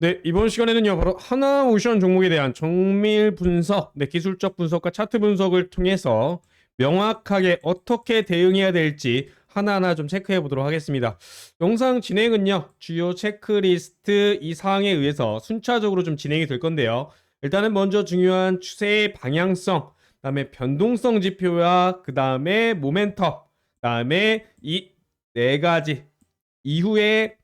네, 이번 시간에는요, 바로 하나오션 종목에 대한 정밀 분석, 기술적 분석과 차트 분석을 통해서 명확하게 어떻게 대응해야 될지 하나하나 좀 체크해 보도록 하겠습니다. 영상 진행은요, 주요 체크리스트 이 사항에 의해서 순차적으로 좀 진행이 될 건데요. 일단은 먼저 중요한 추세의 방향성, 그다음에 변동성 지표와 그다음에 모멘텀, 그다음에 이 네 가지 이후에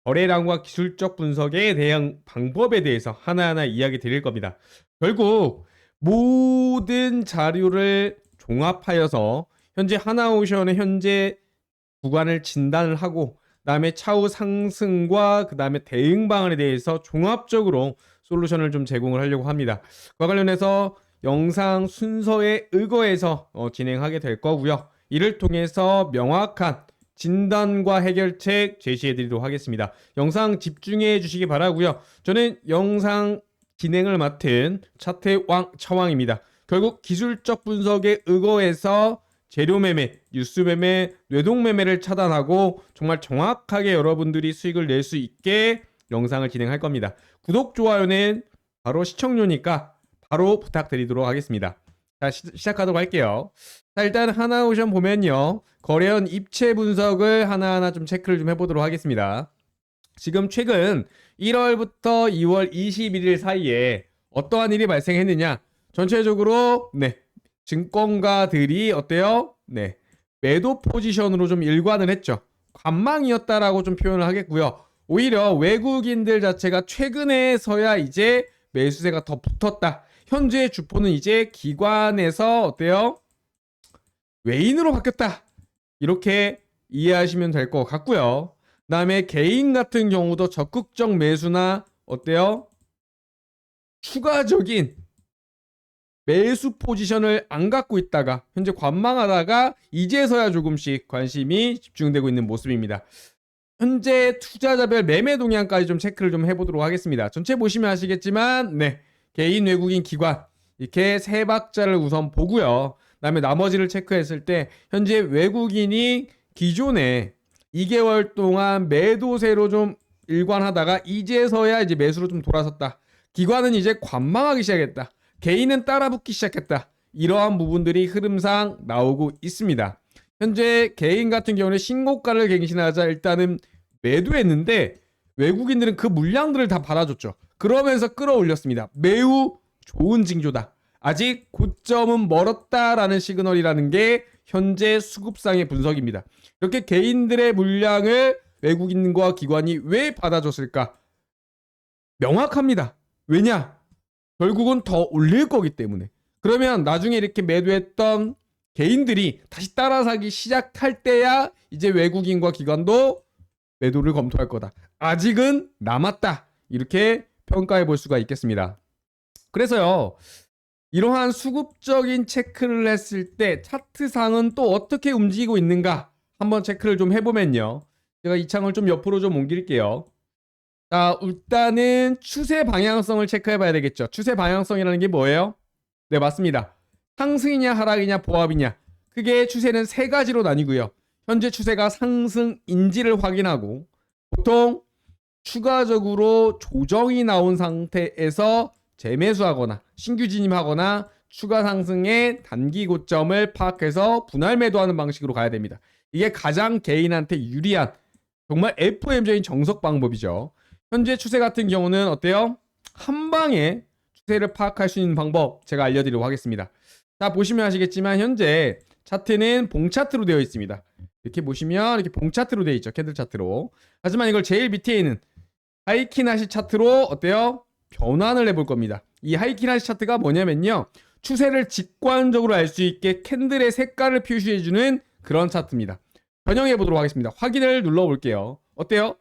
거래량과 기술적 분석에 대한 방법에 대해서 하나하나 이야기 드릴 겁니다. 결국 모든 자료를 종합하여서 현재 하나오션의 현재 구간을 진단을 하고 그다음에 차후 상승과 그다음에 대응 방안에 대해서 종합적으로 솔루션을 좀 제공을 하려고 합니다. 그와 관련해서 영상 순서에 의거해서 진행하게 될 거고요. 이를 통해서 명확한 진단과 해결책 제시해 드리도록 하겠습니다. 영상 집중해 주시기 바라고요. 저는 영상 진행을 맡은 차트의 왕 차왕입니다. 결국 기술적 분석에 의거해서 재료 매매, 뉴스 매매, 뇌동 매매를 차단하고 정말 정확하게 여러분들이 수익을 낼 수 있게 영상을 진행할 겁니다. 구독, 좋아요는 바로 시청료니까 바로 부탁드리도록 하겠습니다. 자, 시작하도록 할게요. 자, 일단 하나오션 보면요. 거래원 입체 분석을 하나하나 좀 체크를 좀 해보도록 하겠습니다. 지금 최근 1월부터 2월 21일 사이에 어떠한 일이 발생했느냐? 전체적으로 증권가들이 어때요? 매도 포지션으로 좀 일관을 했죠. 관망이었다라고 좀 표현을 하겠고요. 오히려 외국인들 자체가 최근에서야 이제 매수세가 더 붙었다. 현재 주포는 이제 기관에서 어때요? 외인으로 바뀌었다. 이렇게 이해하시면 될 것 같고요. 그 다음에 개인 같은 경우도 적극적 매수나 어때요? 추가적인 매수 포지션을 안 갖고 있다가 현재 관망하다가 이제서야 조금씩 관심이 집중되고 있는 모습입니다. 현재 투자자별 매매 동향까지 좀 체크를 좀 해보도록 하겠습니다. 전체 보시면 아시겠지만 개인, 외국인, 기관 이렇게 세 박자를 우선 보고요. 그다음에 나머지를 체크했을 때 현재 외국인이 기존에 2개월 동안 매도세로 좀 일관하다가 이제서야 이제 매수로 좀 돌아섰다. 기관은 이제 관망하기 시작했다. 개인은 따라붙기 시작했다. 이러한 부분들이 흐름상 나오고 있습니다. 현재 개인 같은 경우는 신고가를 갱신하자 일단은 매도했는데 외국인들은 그 물량들을 다 받아줬죠. 그러면서 끌어올렸습니다. 매우 좋은 징조다. 아직 고점은 멀었다라는 시그널이라는 게 현재 수급상의 분석입니다. 이렇게 개인들의 물량을 외국인과 기관이 왜 받아줬을까? 명확합니다. 왜냐? 결국은 더 올릴 거기 때문에. 그러면 나중에 이렇게 매도했던 개인들이 다시 따라 사기 시작할 때야 이제 외국인과 기관도 매도를 검토할 거다. 아직은 남았다. 이렇게 평가해 볼 수가 있겠습니다. 그래서요. 이러한 수급적인 체크를 했을 때 차트상은 또 어떻게 움직이고 있는가 한번 체크를 좀 해보면요. 제가 이 창을 좀 옆으로 좀 옮길게요. 자, 일단은 추세 방향성을 체크해 봐야 되겠죠. 추세 방향성이라는 게 뭐예요? 네, 맞습니다. 상승이냐 하락이냐 보합이냐. 크게 추세는 세 가지로 나뉘고요. 현재 추세가 상승인지를 확인하고 보통 추가적으로 조정이 나온 상태에서 재매수하거나 신규 진입하거나 추가 상승의 단기 고점을 파악해서 분할 매도하는 방식으로 가야 됩니다. 이게 가장 개인한테 유리한 정말 FM적인 정석 방법이죠. 현재 추세 같은 경우는 어때요? 한 방에 추세를 파악할 수 있는 방법 제가 알려드리도록 하겠습니다. 자, 보시면 아시겠지만 현재 차트는 봉 차트로 되어 있습니다. 이렇게 보시면 이렇게 봉 차트로 되어 있죠. 캔들 차트로. 하지만 이걸 제일 밑에 있는 하이키나시 차트로 어때요? 변환을 해볼 겁니다. 이 하이키나시 차트가 뭐냐면요. 추세를 직관적으로 알 수 있게 캔들의 색깔을 표시해주는 그런 차트입니다. 변형해 보도록 하겠습니다. 확인을 눌러볼게요. 어때요?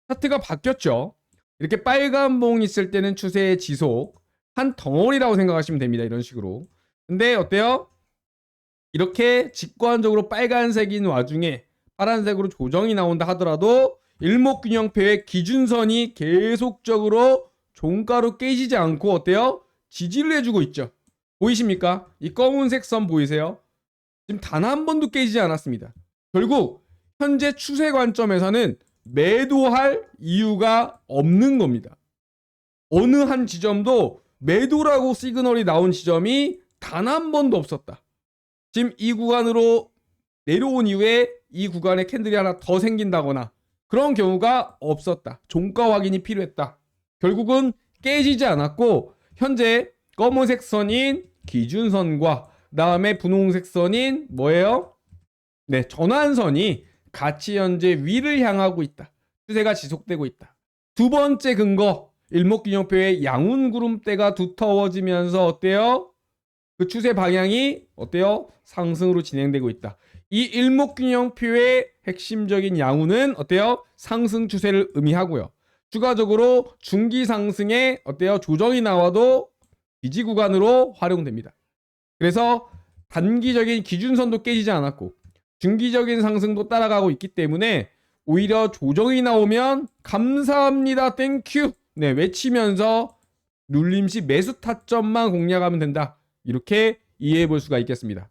차트가 바뀌었죠. 이렇게 빨간 봉 있을 때는 추세의 지속 한 덩어리라고 생각하시면 됩니다. 이런 식으로. 근데 어때요? 이렇게 직관적으로 빨간색인 와중에 파란색으로 조정이 나온다 하더라도 일목균형표의 기준선이 계속적으로 종가로 깨지지 않고 어때요? 지지를 해주고 있죠. 보이십니까? 이 검은색 선 보이세요? 지금 단 한 번도 깨지지 않았습니다. 결국 현재 추세 관점에서는 매도할 이유가 없는 겁니다. 어느 한 지점도 매도라고 시그널이 나온 지점이 단 한 번도 없었다. 지금 이 구간으로 내려온 이후에 이 구간에 캔들이 하나 더 생긴다거나 그런 경우가 없었다. 종가 확인이 필요했다. 결국은 깨지지 않았고 현재 검은색 선인 기준선과 다음에 분홍색 선인 뭐예요? 네, 전환선이 같이 현재 위를 향하고 있다. 추세가 지속되고 있다. 두 번째 근거, 일목균형표의 양운구름대가 두터워지면서 어때요? 그 추세 방향이 어때요? 상승으로 진행되고 있다. 이 일목균형표의 핵심적인 양운은 어때요? 상승 추세를 의미하고요. 추가적으로 중기 상승에 어때요? 조정이 나와도 지지 구간으로 활용됩니다. 그래서 단기적인 기준선도 깨지지 않았고 중기적인 상승도 따라가고 있기 때문에 오히려 조정이 나오면 감사합니다 땡큐 네 외치면서 눌림시 매수 타점만 공략하면 된다. 이렇게 이해해 볼 수가 있겠습니다.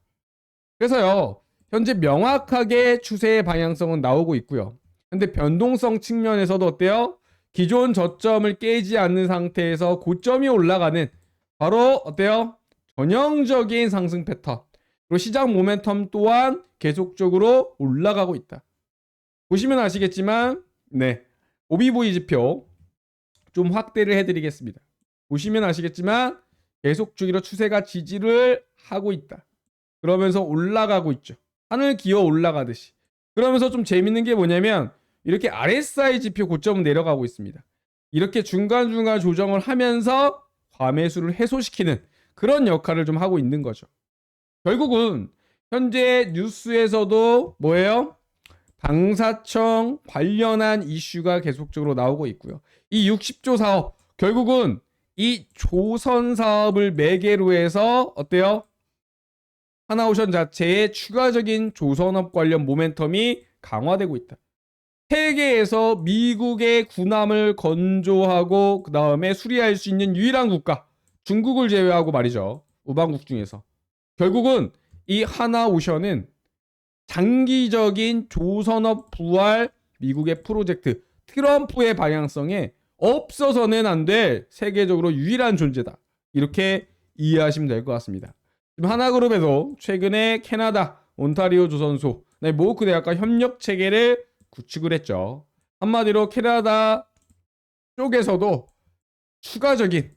그래서요 현재 명확하게 추세의 방향성은 나오고 있고요. 근데 변동성 측면에서도 어때요? 기존 저점을 깨지 않는 상태에서 고점이 올라가는 바로 어때요? 전형적인 상승 패턴. 그리고 시장 모멘텀 또한 계속적으로 올라가고 있다. 보시면 아시겠지만 네 오비보이 지표 좀 확대를 해드리겠습니다. 보시면 아시겠지만 계속 주기로 추세가 지지를 하고 있다. 그러면서 올라가고 있죠. 하늘 기어 올라가듯이. 그러면서 좀 재밌는 게 뭐냐면 이렇게 RSI 지표 고점은 내려가고 있습니다. 이렇게 중간중간 조정을 하면서 과매수를 해소시키는 그런 역할을 좀 하고 있는 거죠. 결국은 현재 뉴스에서도 뭐예요? 방사청 관련한 이슈가 계속적으로 나오고 있고요. 이 60조 사업 결국은 이 조선 사업을 매개로 해서 어때요? 하나오션 자체의 추가적인 조선업 관련 모멘텀이 강화되고 있다. 세계에서 미국의 군함을 건조하고 그 다음에 수리할 수 있는 유일한 국가 중국을 제외하고 말이죠. 우방국 중에서 결국은 이 하나오션은 장기적인 조선업 부활 미국의 프로젝트 트럼프의 방향성에 없어서는 안 될 세계적으로 유일한 존재다. 이렇게 이해하시면 될 것 같습니다. 지금 하나그룹에도 최근에 캐나다 온타리오 조선소 모호크 대학과 협력 체계를 구축을 했죠. 한마디로 캐나다 쪽에서도 추가적인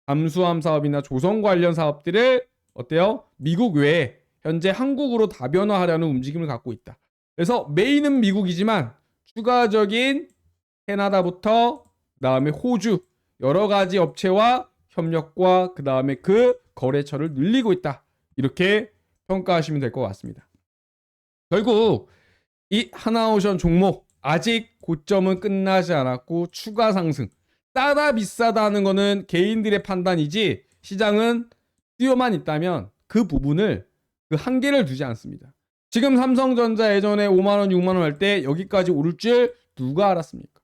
잠수함 사업이나 조선 관련 사업들을 어때요? 미국 외에 현재 한국으로 다변화하려는 움직임을 갖고 있다. 그래서 메인은 미국이지만 추가적인 캐나다부터 그다음에 호주 여러 가지 업체와 협력과 그다음에 그 거래처를 늘리고 있다. 이렇게 평가하시면 될 것 같습니다. 결국 이 하나오션 종목 아직 고점은 끝나지 않았고 추가 상승 싸다 비싸다 하는 거는 개인들의 판단이지 시장은 수요만 있다면 그 부분을 그 한계를 두지 않습니다. 지금 삼성전자 예전에 5만원 6만원 할 때 여기까지 오를 줄 누가 알았습니까?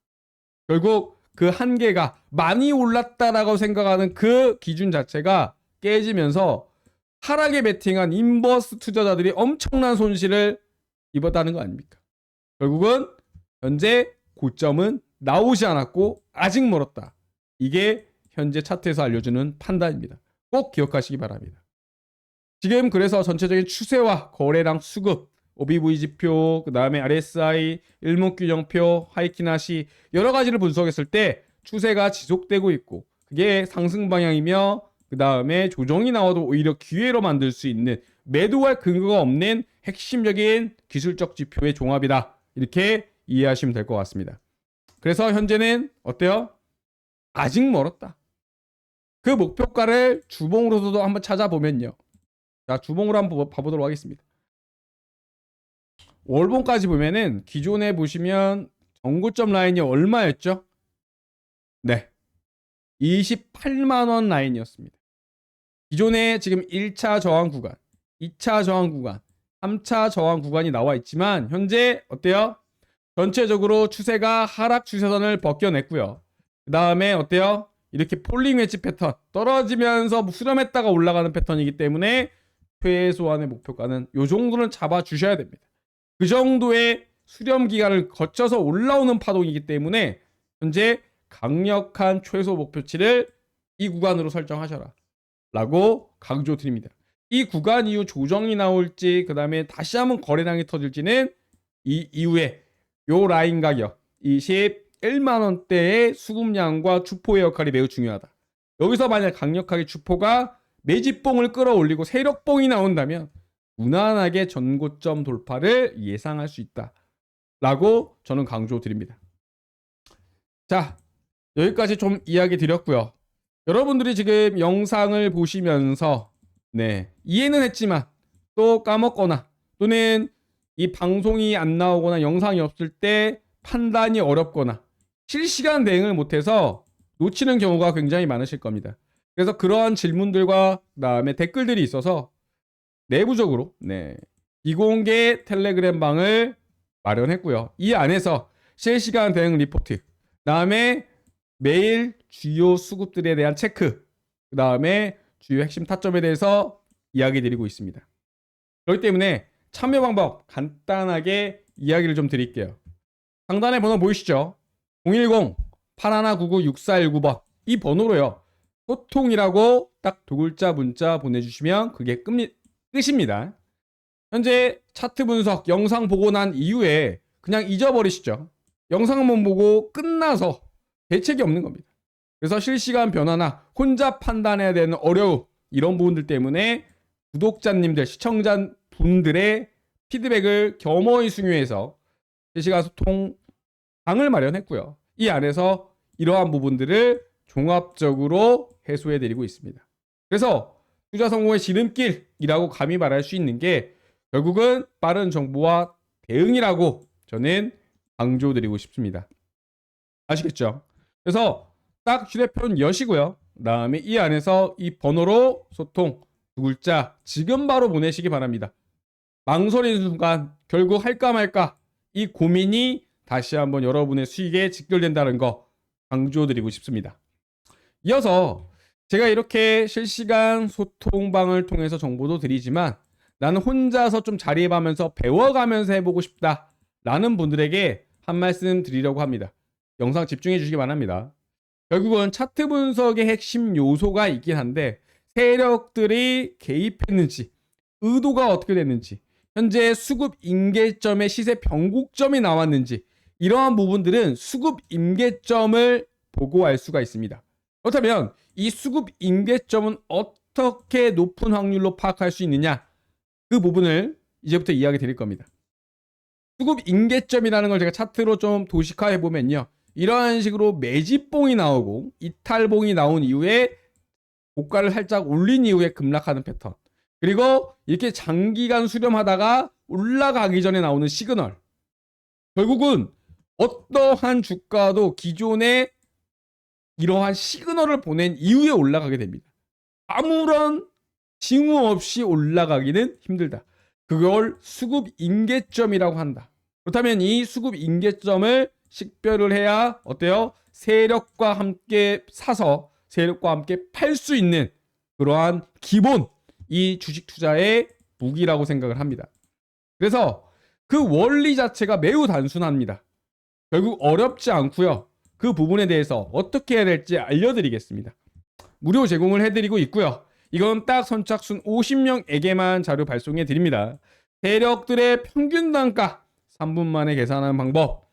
결국 그 한계가 많이 올랐다라고 생각하는 그 기준 자체가 깨지면서 하락에 베팅한 인버스 투자자들이 엄청난 손실을 입었다는 거 아닙니까? 결국은 현재 고점은 나오지 않았고 아직 멀었다. 이게 현재 차트에서 알려주는 판단입니다. 꼭 기억하시기 바랍니다. 지금 그래서 전체적인 추세와 거래량 수급, OBV 지표, 그 다음에 RSI, 일목균형표, 하이키나시 여러 가지를 분석했을 때 추세가 지속되고 있고 그게 상승 방향이며 그 다음에 조정이 나와도 오히려 기회로 만들 수 있는 매도할 근거가 없는 핵심적인 기술적 지표의 종합이다. 이렇게 이해하시면 될 것 같습니다. 그래서 현재는 어때요? 아직 멀었다. 그 목표가를 주봉으로도 한번 찾아보면요. 자, 주봉으로 한번 봐보도록 하겠습니다. 월봉까지 보면은 기존에 보시면 정고점 라인이 얼마였죠? 네. 28만 원 라인이었습니다. 기존에 지금 1차 저항 구간, 2차 저항 구간, 3차 저항 구간이 나와 있지만 현재 어때요? 전체적으로 추세가 하락 추세선을 벗겨냈고요. 그 다음에 어때요? 이렇게 폴링 웨지 패턴 떨어지면서 수렴했다가 올라가는 패턴이기 때문에 최소한의 목표가는 이 정도는 잡아주셔야 됩니다. 그 정도의 수렴 기간을 거쳐서 올라오는 파동이기 때문에 현재 강력한 최소 목표치를 이 구간으로 설정하셔라 라고 강조드립니다. 이 구간 이후 조정이 나올지 그 다음에 다시 한번 거래량이 터질지는 이 이후에 요 라인 가격 21만원대의 수급량과 주포의 역할이 매우 중요하다. 여기서 만약 강력하게 주포가 매집봉을 끌어올리고 세력봉이 나온다면 무난하게 전고점 돌파를 예상할 수 있다 라고 저는 강조드립니다. 자, 여기까지 좀 이야기 드렸고요. 여러분들이 지금 영상을 보시면서 이해는 했지만 또 까먹거나 또는 이 방송이 안 나오거나 영상이 없을 때 판단이 어렵거나 실시간 대응을 못해서 놓치는 경우가 굉장히 많으실 겁니다. 그래서 그러한 질문들과 그다음에 댓글들이 있어서 내부적으로 비공개 텔레그램 방을 마련했고요. 이 안에서 실시간 대응 리포트, 그다음에 매일 주요 수급들에 대한 체크, 그다음에 주요 핵심 타점에 대해서 이야기 드리고 있습니다. 그렇기 때문에 참여 방법 간단하게 이야기를 좀 드릴게요. 상단에 번호 보이시죠? 010-8199-6419번 이 번호로요. 소통이라고 딱 두 글자 문자 보내주시면 그게 끝입니다. 현재 차트 분석 영상 보고 난 이후에 그냥 잊어버리시죠. 영상 한번 보고 끝나서 대책이 없는 겁니다. 그래서 실시간 변화나 혼자 판단해야 되는 어려움 이런 부분들 때문에 구독자님들, 시청자분들의 피드백을 겸허히 수용해서 실시간 소통 방을 마련했고요. 이 안에서 이러한 부분들을 종합적으로 해소해드리고 있습니다. 그래서 투자 성공의 지름길이라고 감히 말할 수 있는 게 결국은 빠른 정보와 대응이라고 저는 강조드리고 싶습니다. 아시겠죠? 그래서 딱 휴대폰 여시고요. 그 다음에 이 안에서 이 번호로 소통 두 글자 지금 바로 보내시기 바랍니다. 망설이는 순간 결국 할까 말까 이 고민이 다시 한번 여러분의 수익에 직결된다는 거 강조드리고 싶습니다. 이어서 제가 이렇게 실시간 소통방을 통해서 정보도 드리지만 나는 혼자서 좀 자립하면서 배워가면서 해보고 싶다 라는 분들에게 한 말씀 드리려고 합니다. 영상 집중해 주시기 바랍니다. 결국은 차트 분석의 핵심 요소가 있긴 한데 세력들이 개입했는지 의도가 어떻게 됐는지 현재 수급 임계점의 시세 변곡점이 나왔는지 이러한 부분들은 수급 임계점을 보고 알 수가 있습니다. 그렇다면 이 수급 임계점은 어떻게 높은 확률로 파악할 수 있느냐 그 부분을 이제부터 이야기 드릴 겁니다. 수급 임계점이라는 걸 제가 차트로 좀 도식화해 보면요. 이러한 식으로 매집봉이 나오고 이탈봉이 나온 이후에 고가를 살짝 올린 이후에 급락하는 패턴. 그리고 이렇게 장기간 수렴하다가 올라가기 전에 나오는 시그널. 결국은 어떠한 주가도 기존에 이러한 시그널을 보낸 이후에 올라가게 됩니다. 아무런 징후 없이 올라가기는 힘들다. 그걸 수급 임계점이라고 한다. 그렇다면 이 수급 임계점을 식별을 해야 어때요? 세력과 함께 사서 세력과 함께 팔 수 있는 그러한 기본 이 주식 투자의 무기라고 생각을 합니다. 그래서 그 원리 자체가 매우 단순합니다. 결국 어렵지 않고요. 그 부분에 대해서 어떻게 해야 될지 알려드리겠습니다. 무료 제공을 해드리고 있고요. 이건 딱 선착순 50명에게만 자료 발송해 드립니다. 세력들의 평균 단가 3분 만에 계산하는 방법.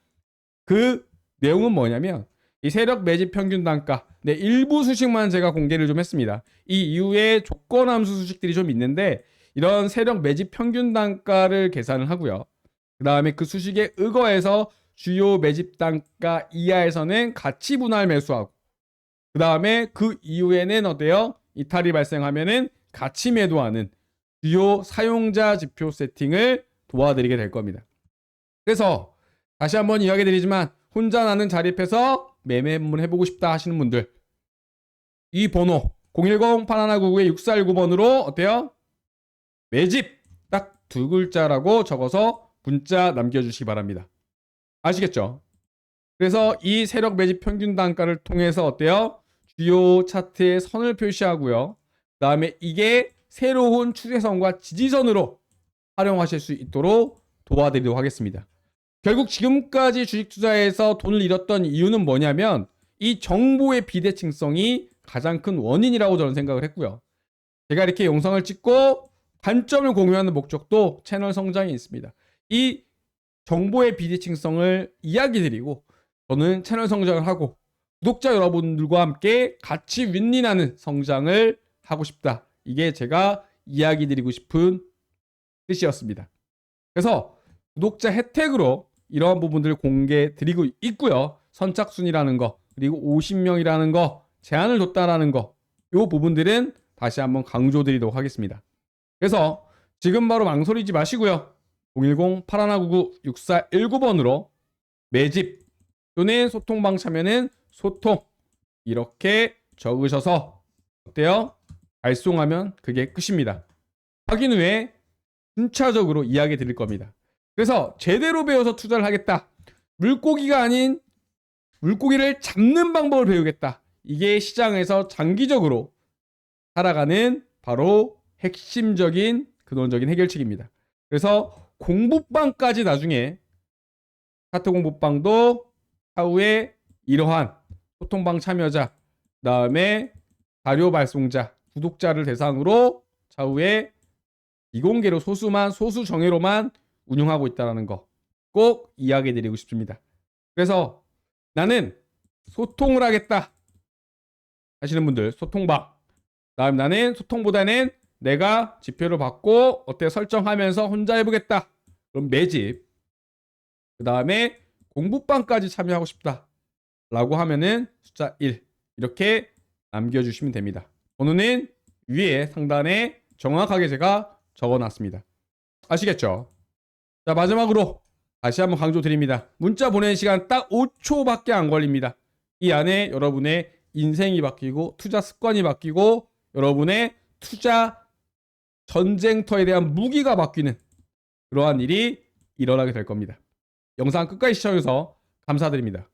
그 내용은 뭐냐면 이 세력 매집 평균 단가 일부 수식만 제가 공개를 좀 했습니다. 이 이후에 조건 함수 수식들이 좀 있는데 이런 세력 매집 평균 단가를 계산을 하고요. 그 다음에 그 수식에 의거해서 주요 매집 단가 이하에서는 가치 분할 매수하고 그 다음에 그 이후에는 어때요? 이탈이 발생하면은 가치 매도하는 주요 사용자 지표 세팅을 도와드리게 될 겁니다. 그래서 다시 한번 이야기 드리지만 혼자 나는 자립해서 매매 한번 해보고 싶다 하시는 분들 이 번호 010-8199-6419번으로 어때요? 매집 딱 두 글자라고 적어서 문자 남겨주시기 바랍니다. 아시겠죠? 그래서 이 세력 매집 평균 단가를 통해서 어때요? 주요 차트에 선을 표시하고요. 그 다음에 이게 새로운 추세선과 지지선으로 활용하실 수 있도록 도와드리도록 하겠습니다. 결국 지금까지 주식 투자에서 돈을 잃었던 이유는 뭐냐면 이 정보의 비대칭성이 가장 큰 원인이라고 저는 생각을 했고요. 제가 이렇게 영상을 찍고 관점을 공유하는 목적도 채널 성장에 있습니다. 이 정보의 비대칭성을 이야기 드리고 저는 채널 성장을 하고 구독자 여러분들과 함께 같이 윈윈하는 성장을 하고 싶다. 이게 제가 이야기 드리고 싶은 뜻이었습니다. 그래서 구독자 혜택으로 이러한 부분들을 공개 드리고 있고요. 선착순이라는 거, 그리고 50명이라는 거, 제한을 뒀다라는 거, 이 부분들은 다시 한번 강조 드리도록 하겠습니다. 그래서 지금 바로 망설이지 마시고요. 010-8199-6419번으로 매집 또는 소통방 참여는 소통 이렇게 적으셔서 어때요? 발송하면 그게 끝입니다. 확인 후에 순차적으로 이야기 드릴 겁니다. 그래서 제대로 배워서 투자를 하겠다. 물고기가 아닌 물고기를 잡는 방법을 배우겠다. 이게 시장에서 장기적으로 살아가는 바로 핵심적인 근원적인 해결책입니다. 그래서 공부방까지 나중에 차트 공부방도 차후에 이러한 소통방 참여자, 그다음에 자료 발송자, 구독자를 대상으로 차후에 비공개로 소수 정예로만 운영하고 있다는 거 꼭 이야기 드리고 싶습니다. 그래서 나는 소통을 하겠다 하시는 분들 소통방, 그다음 나는 소통보다는 내가 지표를 받고 어때 설정하면서 혼자 해보겠다. 그럼 매집. 그 다음에 공부방까지 참여하고 싶다 라고 하면은 숫자 1 이렇게 남겨주시면 됩니다. 번호는 위에 상단에 정확하게 제가 적어놨습니다. 아시겠죠? 자, 마지막으로 다시 한번 강조 드립니다. 문자 보내는 시간 딱 5초밖에 안 걸립니다. 이 안에 여러분의 인생이 바뀌고 투자 습관이 바뀌고 여러분의 투자 전쟁터에 대한 무기가 바뀌는 그러한 일이 일어나게 될 겁니다. 영상 끝까지 시청해주셔서 감사드립니다.